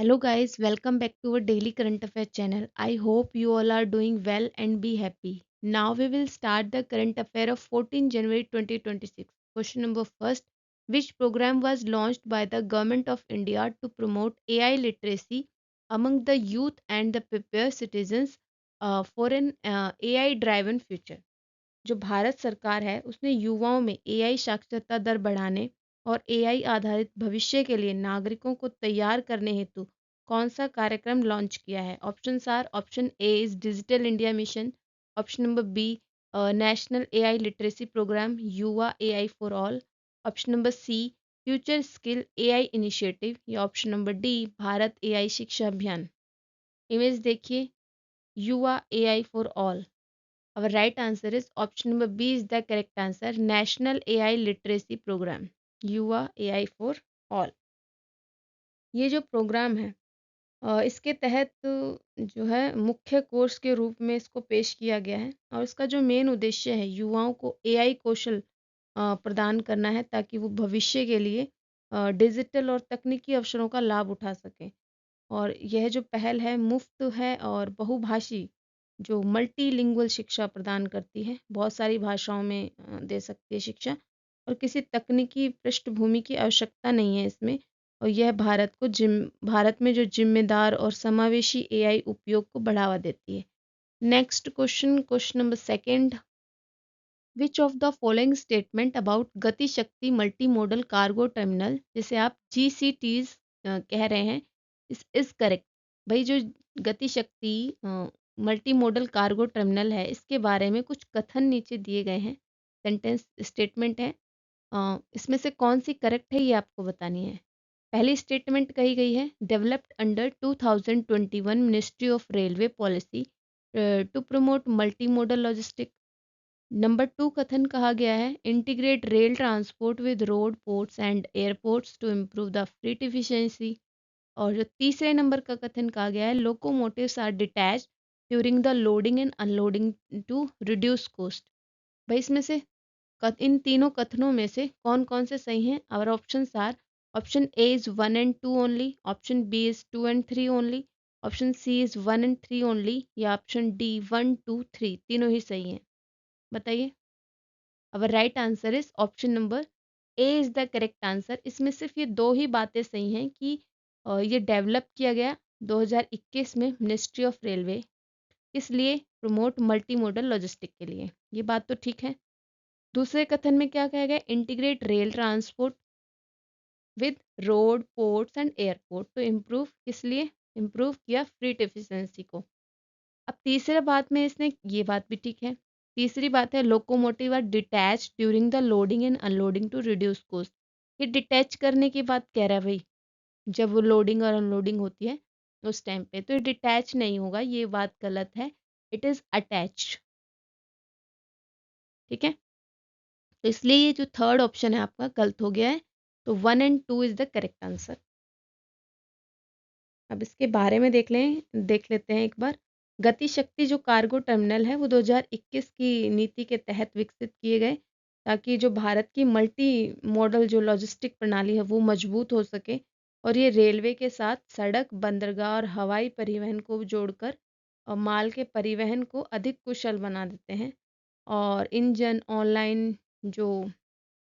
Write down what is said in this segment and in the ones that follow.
Hello, guys, welcome back to our daily current affair channel. I hope you all are doing well and be happy. Now, we will start the current affair of 14 January 2026. Question number first: which program was launched by the Government of India to promote AI literacy among the youth and the prepare citizens for an AI driven future? जो भारत सरकार है उसने युवाओं में AI साक्षरता दर बढ़ाने और AI आधारित भविष्य के लिए नागरिकों को तैयार करने हेतु कौन सा कार्यक्रम लॉन्च किया है? Options are: option A is Digital India Mission, option number B National AI Literacy Programme Yuva AI for All, option number C Future Skill AI Initiative, या option number D Bharat AI Shiksha Abhiyan. Image देखिए, Yuva AI for All. Our right answer is option number B is the correct answer. National AI Literacy Program. युवा AI for all. ये जो programme है इसके तहत जो है मुख्य कोर्स के रूप में इसको पेश किया गया है और इसका जो मेन उद्देश्य है युवाओं को एआई कौशल प्रदान करना है ताकि वो भविष्य के लिए डिजिटल और तकनीकी अवसरों का लाभ उठा सकें। और यह जो पहल है मुफ्त है और बहुभाषी जो मल्टीलिंगुअल शिक्षा प्रदान करती है, बहुत सारी भाषाओं में दे सकती है शिक्षा और किसी तकनीकी पृष्ठभूमि की आवश्यकता नहीं है इसमें। और यह भारत में जो जिम्मेदार और समावेशी एआई उपयोग को बढ़ावा देती है। Next question, question number second: which of the following statement about गति शक्ति मल्टी मॉडल कार्गो टर्मिनल, जिसे आप जीसीटीज कह रहे हैं, इस करेक्ट? भाई जो गति शक्ति मल्टी मॉडल कार्गो टर्मिनल है इसके बारे में कुछ कथन नीचे दिए गए हैं, सेंटेंस स्टेटमेंट है। इसमें से कौन सी करेक्ट है ये आपको बतानी है। पहली स्टेटमेंट कही गई है developed under 2021 ministry of railway policy to promote multi modal logistic. Number 2 कथन कहा गया है integrate rail transport with road ports and airports to improve the fleet efficiency. और जो तीसरे नंबर का कथन कहा गया है locomotives are detach during the loading and unloading to reduce cost. भाई इसमें से इन तीनों कथनों में से कौन कौन से सही हैं? Our options are: option A is 1 and 2 only, option B is 2 and 3 only, option C is 1 and 3 only, या ऑप्शन डी 1 2 3 तीनों ही सही हैं। बताइए। Our right answer is option number A is the correct answer. इसमें सिर्फ ये दो ही बातें सही हैं कि ये डेवलप किया गया 2021 में मिनिस्ट्री ऑफ रेलवे, इसलिए प्रमोट मल्टी मॉडल लॉजिस्टिक के लिए, ये बात तो ठीक है। दूसरे कथन में क्या कहा गया integrate rail transport with road ports and airport to improve, किस लिए इम्प्रूव किया फ्लीट एफिशिएंसी को। अब तीसरे बात में इसने ये बात भी ठीक है। तीसरी बात है locomotive are detach during the loading and unloading to reduce cost. ये डिटैच करने की बात कह रहा है भाई, जब वो लोडिंग और अनलोडिंग होती है उस टाइम पे, तो ये डिटैच नहीं होगा, ये बात गलत है, इट इज अटैच्ड। ठीक है, तो इसलिए ये जो थर्ड ऑप्शन है आपका गलत हो गया है। तो 1 and 2 is the correct answer. अब इसके बारे में देख लेते हैं एक बार। गति शक्ति जो कार्गो टर्मिनल है वो 2021 की नीति के तहत विकसित किए गए ताकि जो भारत की मल्टी मॉडल जो लॉजिस्टिक प्रणाली है वो मजबूत हो सके। और ये रेलवे के साथ सड़क, बंदरगाह और हवाई परिवहन को जोड़कर और माल के परिवहन को अधिक कुशल बना देते हैं। और जो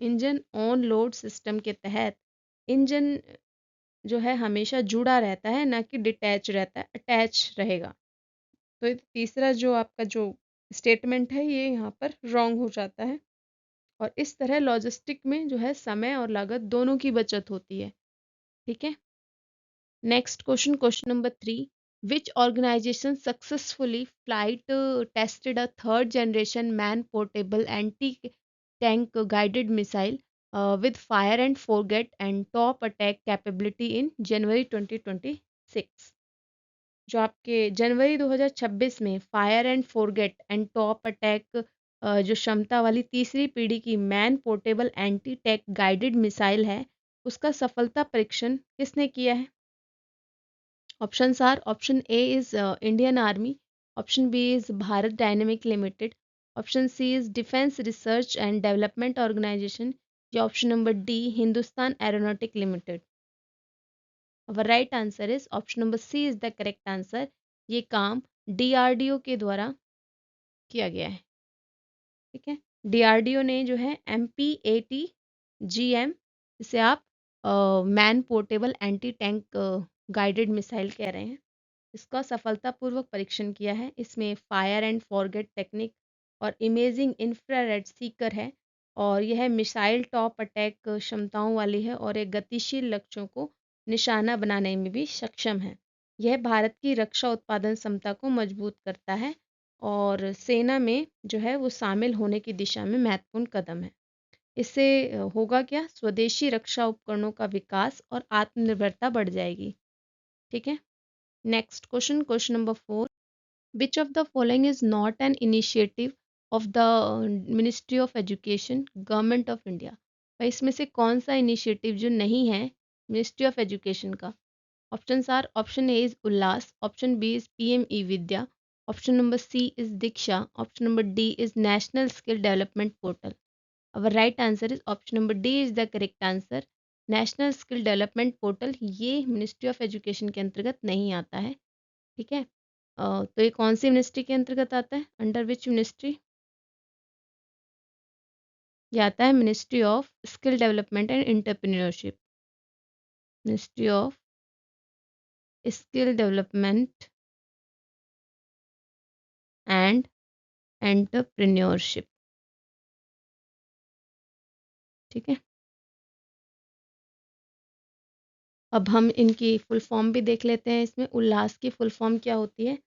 इंजन ऑन लोड सिस्टम के तहत इंजन जो है हमेशा जुड़ा रहता है, ना कि डिटैच रहता है, अटैच रहेगा। तो ये तीसरा जो आपका जो स्टेटमेंट है ये यहाँ पर रॉन्ग हो जाता है। और इस तरह लॉजिस्टिक में जो है समय और लागत दोनों की बचत होती है। ठीक है, next question, question number 3: which organisation successfully flight tested a third generation man portable anti tank guided missile with fire and forget and top attack capability in January 2026? जो आपके जनवरी 2026 में fire and forget and top attack जो क्षमता वाली तीसरी पीढ़ी की man portable anti tank guided missile है उसका सफलता परीक्षण किसने किया है? Options are: option A is Indian Army, option B is Bharat Dynamic Limited, option C is Defence Research and Development Organisation, या option number D Hindustan Aeronautic Limited. Our right answer is option number C is the correct answer. ये काम DRDO के द्वारा किया गया है। ठीक है, DRDO ने जो है MPAT-GM, जिसे आप man portable anti tank guided missile कह रहे हैं, इसका सफलतापूर्वक परीक्षण किया है। इसमें फायर एंड फॉरगेट टेक्निक और इमेजिंग इंफ्रारेड सीकर है, और यह मिसाइल टॉप अटैक क्षमताओं वाली है और एक गतिशील लक्ष्यों को निशाना बनाने में भी सक्षम है। यह भारत की रक्षा उत्पादन क्षमता को मजबूत करता है और सेना में जो है वो शामिल होने की दिशा में महत्वपूर्ण कदम है। इससे होगा क्या, स्वदेशी रक्षा उपकरणों का विकास और आत्मनिर्भरता बढ़ जाएगी। ठीक है, next question, question number 4, which of the following is not an initiative of the ministry of education, government of India. भाई इसमें से कौन सा इनिशिएटिव जो नहीं है मिनिस्ट्री ऑफ एजुकेशन का? Options are, option A is Ullas, option B is PM e Vidya, option number C is Diksha, option number D is national skill development portal. Our right answer is option number D is the correct answer. National skill development portal ये ministry of education के अंतर्गत नहीं आता है। ठीक है, तो ये कौन सी मिनिस्ट्री के अंतर्गत आता है, अंडर विच मिनिस्ट्री? ये आता है ministry of skill development and entrepreneurship. Ministry of skill development and entrepreneurship. ठीक है, अब हम इनकी फुल फॉर्म भी देख लेते हैं। इसमें उल्लास की फुल फॉर्म क्या होती है?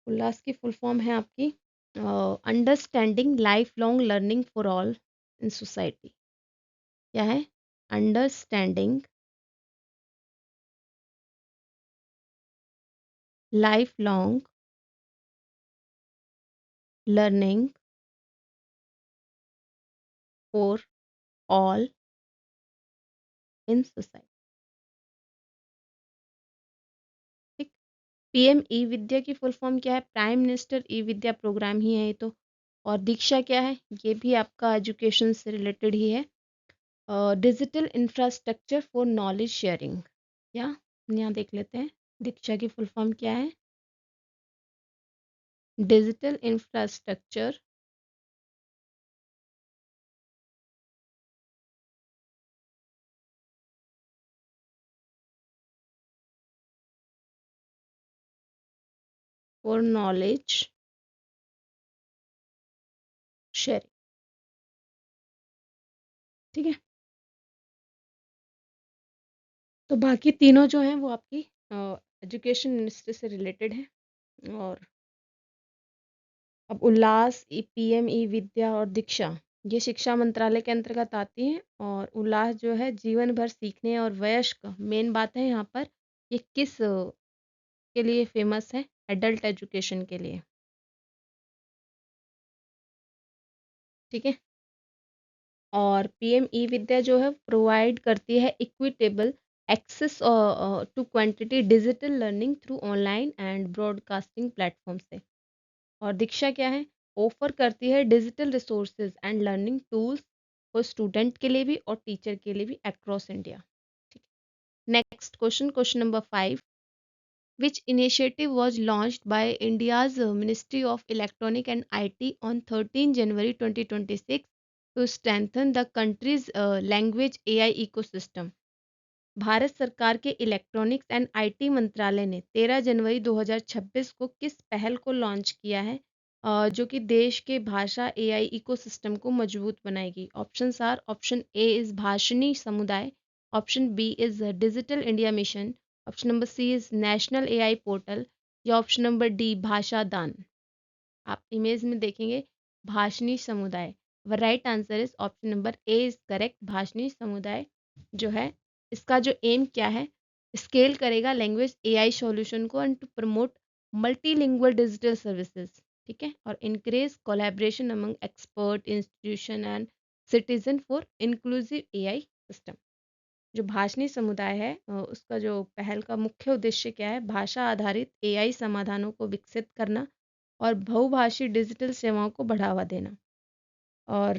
उल्लास की फुल फॉर्म है आपकी understanding life long learning for all in society. क्या है? Understanding life long learning for all in society. ठीक, पीएम ई विद्या की फुल फॉर्म क्या है? प्राइम मिनिस्टर ई विद्या प्रोग्राम ही है ये तो। और दीक्षा क्या है? ये भी आपका एजुकेशन से रिलेटेड ही है, digital infrastructure for knowledge sharing. क्या, यहाँ देख लेते हैं दीक्षा की फुल फॉर्म क्या है? Digital infrastructure for knowledge sharing. ठीक है, तो बाकी तीनों जो हैं वो आपकी एजुकेशन मिनिस्ट्री से रिलेटेड है। और अब उल्लास, पीएम ई विद्या और दीक्षा ये शिक्षा मंत्रालय के अंतर्गत आती हैं। और उल्लास जो है जीवन भर सीखने और वयस्क, मेन बात है यहाँ पर, ये किस के लिए फेमस है? एडल्ट एजुकेशन के लिए। ठीक है, और पीएम ई विद्या जो है प्रोवाइड करती है equitable access to quantity digital learning through online and broadcasting platform से। और दीक्षा क्या है? ऑफर करती है digital resources and learning tools for student के लिए भी और टीचर के लिए भी अक्रॉस इंडिया। ठीक, next question, question number 5, which initiative was launched by India's Ministry of Electronic and IT on 13 January 2026 to strengthen the country's language AI ecosystem? Bharat सरकार के इलेक्ट्रॉनिक्स एंड आईटी मंत्रालय ने 13 जनवरी 2026 को किस पहल को लॉन्च किया है, जो कि देश के भाषा एआई इकोसिस्टम को मजबूत बनाएगी? Options are, option A is Bhashini Samudaye, option B is Digital India Mission, option number C is National AI Portal, या option number D Bhasha Daan. आप इमेज में देखेंगे भाषणी समुदाय। व right answer is option number A is correct. Bhashini Samudaye जो है इसका जो एम क्या है, स्केल करेगा लैंग्वेज एआई सॉल्यूशन को and to promote multilingual digital services. ठीक है, और increase collaboration among expert institution and citizen for inclusive AI system. जो भाषणी समुदाय है उसका जो पहल का मुख्य उद्देश्य क्या है? भाषा आधारित एआई समाधानों को विकसित करना और बहुभाषी डिजिटल सेवाओं को बढ़ावा देना। और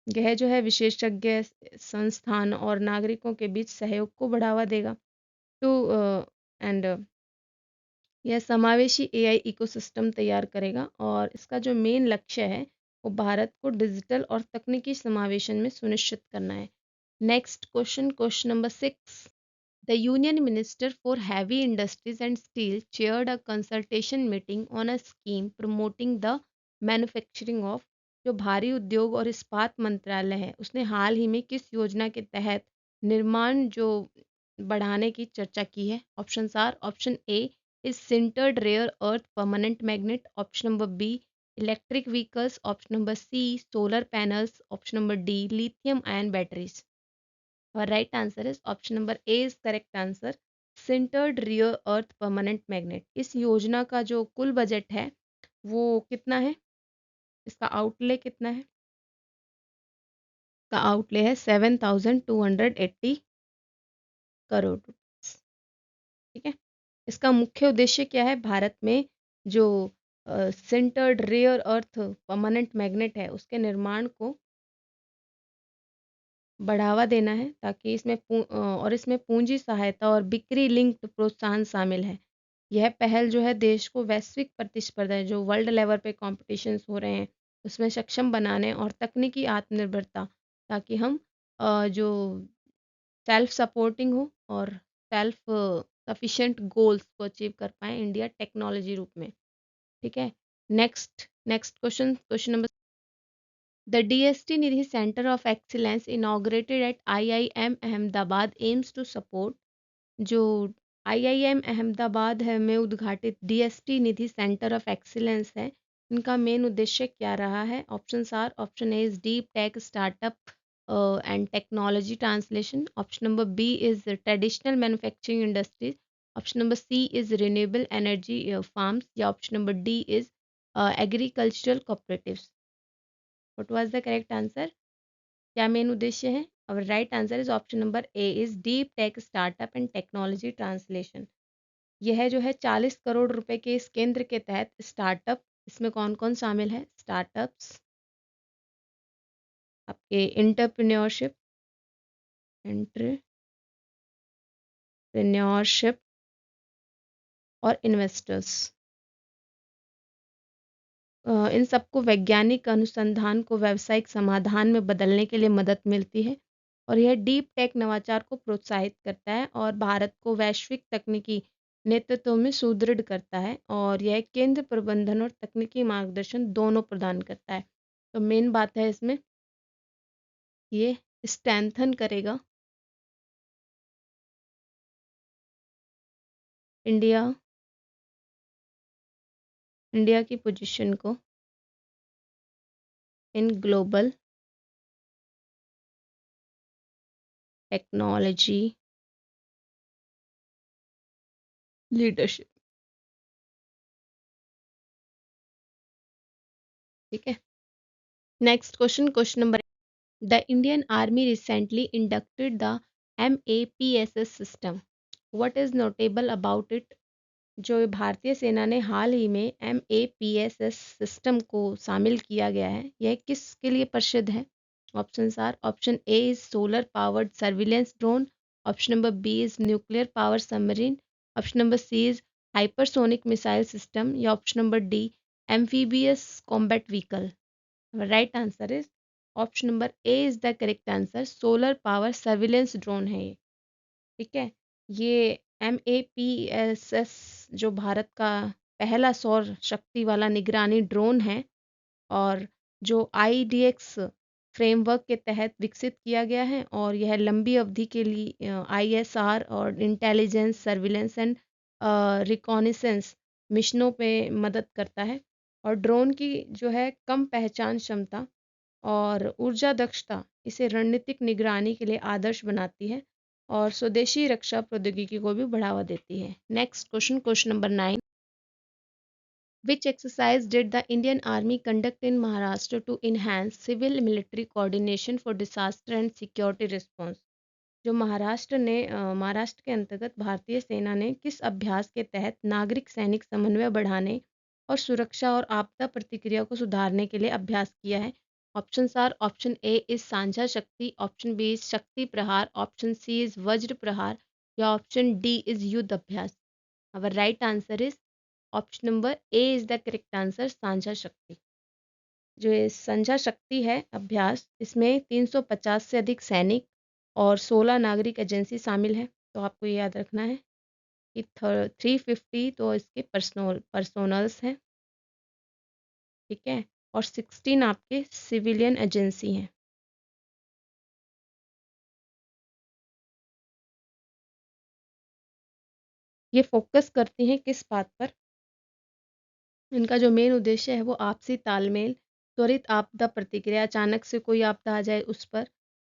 यह जो है विशेषज्ञ संस्थान और नागरिकों के बीच सहयोग को बढ़ावा देगा। टू एंड यह समावेशी एआई इकोसिस्टम तैयार करेगा और इसका जो मेन लक्ष्य है वो भारत को डिजिटल और तकनीकी समावेशन में सुनिश्चित करना है। Next question, question number 6। The Union Minister for Heavy Industries and Steel chaired a consultation meeting on a scheme promoting the manufacturing of। जो भारी उद्योग और इस्पात मंत्रालय है उसने हाल ही में किस योजना के तहत निर्माण जो बढ़ाने की चर्चा की है? Options are, option A is sintered rare earth permanent magnet, option number B electric vehicles, option number C solar panels, option number D lithium ion batteries. और right answer is option number A is correct answer, sintered rare earth permanent magnet. इस योजना का जो कुल budget है वो कितना है? इसका आउटले कितना है? का आउटले है 7,280 करोड़ रुपीस। ठीक है, इसका मुख्य उद्देश्य क्या है? भारत में जो centred rare earth permanent magnet है उसके निर्माण को बढ़ावा देना है ताकि और इसमें पूंजी सहायता और बिक्री लिंक्ड प्रोत्साहन शामिल है। यह पहल जो है देश को वैश्विक प्रतिस्पर्धा जो वर्ल्ड लेवल पे कॉम्पिटिशन्स हो रहे हैं उसमें सक्षम बनाने और तकनीकी आत्मनिर्भरता, ताकि हम जो सेल्फ सपोर्टिंग हो और सेल्फ सफिशिएंट गोल्स को अचीव कर पाए इंडिया टेक्नोलॉजी रूप में। ठीक है, next next question, question number. The DST Nidhi Center of Excellence inaugurated at IIM Ahmedabad aims to support। जो IIM अहमदाबाद है में उद्घाटित DST NIDHI centre of excellence है, इनका मेन उद्देश्य क्या रहा है? Options are, option A is deep tech startup and technology translation, option number B is traditional manufacturing industries, option number C is renewable energy farms, या option number D is agricultural cooperatives. What was the correct answer? क्या main उद्देश्य है? और right answer is option number A is deep tech startup and technology translation. यह जो है 40 करोड़ रुपए के इस केंद्र के तहत स्टार्टअप, इसमें कौन कौन शामिल है? स्टार्टअप्स, आपके एंटरप्रेन्योरशिप और इन्वेस्टर्स, इन सबको वैज्ञानिक अनुसंधान को व्यावसायिक समाधान में बदलने के लिए मदद मिलती है और यह डीप टेक नवाचार को प्रोत्साहित करता है और भारत को वैश्विक तकनीकी नेतृत्व में सुदृढ़ करता है और यह केंद्र प्रबंधन और तकनीकी मार्गदर्शन दोनों प्रदान करता है। तो मेन बात है इसमें ये स्ट्रेंथन करेगा इंडिया इंडिया की पोजीशन को इन ग्लोबल टेक्नोलॉजी लीडरशिप। ठीक है, next question, question number. The Indian Army recently inducted the MAPSS system. What is notable about it? जो भारतीय सेना ने हाल ही में MAPSS सिस्टम को शामिल किया गया है, यह किसके लिए प्रसिद्ध है? Options are, option A is solar powered surveillance drone, option number B is nuclear power submarine, option number C is hypersonic missile system, या option number D amphibious combat vehicle. Right answer is option number A is the correct answer, solar power surveillance drone है ये। ठीक है, ये MAPSS जो भारत का पहला सौर शक्ति वाला निगरानी ड्रोन है और जो IDX फ्रेमवर्क के तहत विकसित किया गया है और यह लंबी अवधि के लिए ISR और इंटेलिजेंस सर्विलेंस एंड रिकॉनिसेंस मिशनों पे मदद करता है और ड्रोन की जो है कम पहचान क्षमता और ऊर्जा दक्षता इसे रणनीतिक निगरानी के लिए आदर्श बनाती है और स्वदेशी रक्षा प्रौद्योगिकी को भी बढ़ावा देती है। Next question, question number 9। Which exercise did the Indian Army conduct in Maharashtra to enhance civil military coordination for disaster and security response? जो महाराष्ट्र के अंतर्गत भारतीय सेना ने किस अभ्यास के तहत नागरिक सैनिक समन्वय बढ़ाने और सुरक्षा और आपदा प्रतिक्रिया को सुधारने के लिए अभ्यास किया है? Option are, option A is Sanjha Shakti, option B is शक्ति प्रहार, ऑप्शन सी इज वज्र प्रहार, या ऑप्शन डी इज युद्ध अभ्यास? अवर right answer is option number A is the correct answer, साझा शक्ति। जो ये साझा शक्ति है अभ्यास, इसमें 350 से अधिक सैनिक और 16 नागरिक एजेंसी शामिल है। तो आपको ये याद रखना है कि 350 तो इसके पर्सोनल्स हैं, ठीक है, और 16 आपके सिविलियन एजेंसी हैं। ये फोकस करती हैं किस बात पर? इनका जो मेन उद्देश्य है वो आपसी तालमेल, त्वरित आपदा प्रतिक्रिया, अचानक से कोई आपदा आ जाए उस पर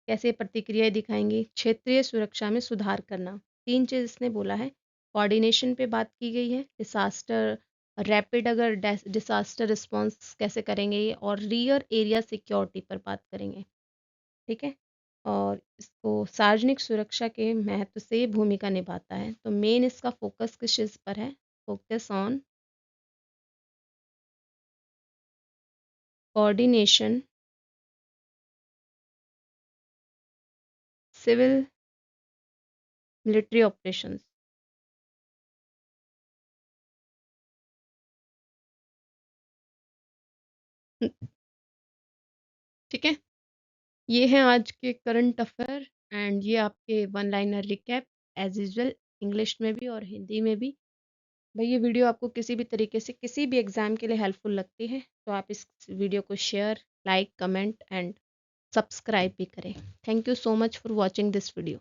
कैसे प्रतिक्रियाएं दिखाएंगी, क्षेत्रीय सुरक्षा में सुधार करना। तीन चीज़ इसने बोला है। कोऑर्डिनेशन पे बात की गई है, डिसास्टर रैपिड, अगर डिसास्टर रिस्पॉन्स कैसे करेंगे ये, और रियर एरिया सिक्योरिटी पर बात करेंगे, ठीक है। और इसको सार्वजनिक सुरक्षा के महत्व से भूमिका निभाता है। तो मेन इसका फोकस किस चीज़ पर है? Focus on coordination, civil military operations. ठीक है, ये हैं आज के करंट अफेयर एंड ये आपके one liner recap as usual, English में भी और हिंदी में भी। भाई ये वीडियो आपको किसी भी तरीके से किसी भी एग्जाम के लिए हेल्पफुल लगती है तो आप इस वीडियो को share, like, comment and subscribe भी करें। Thank you so much for watching this video.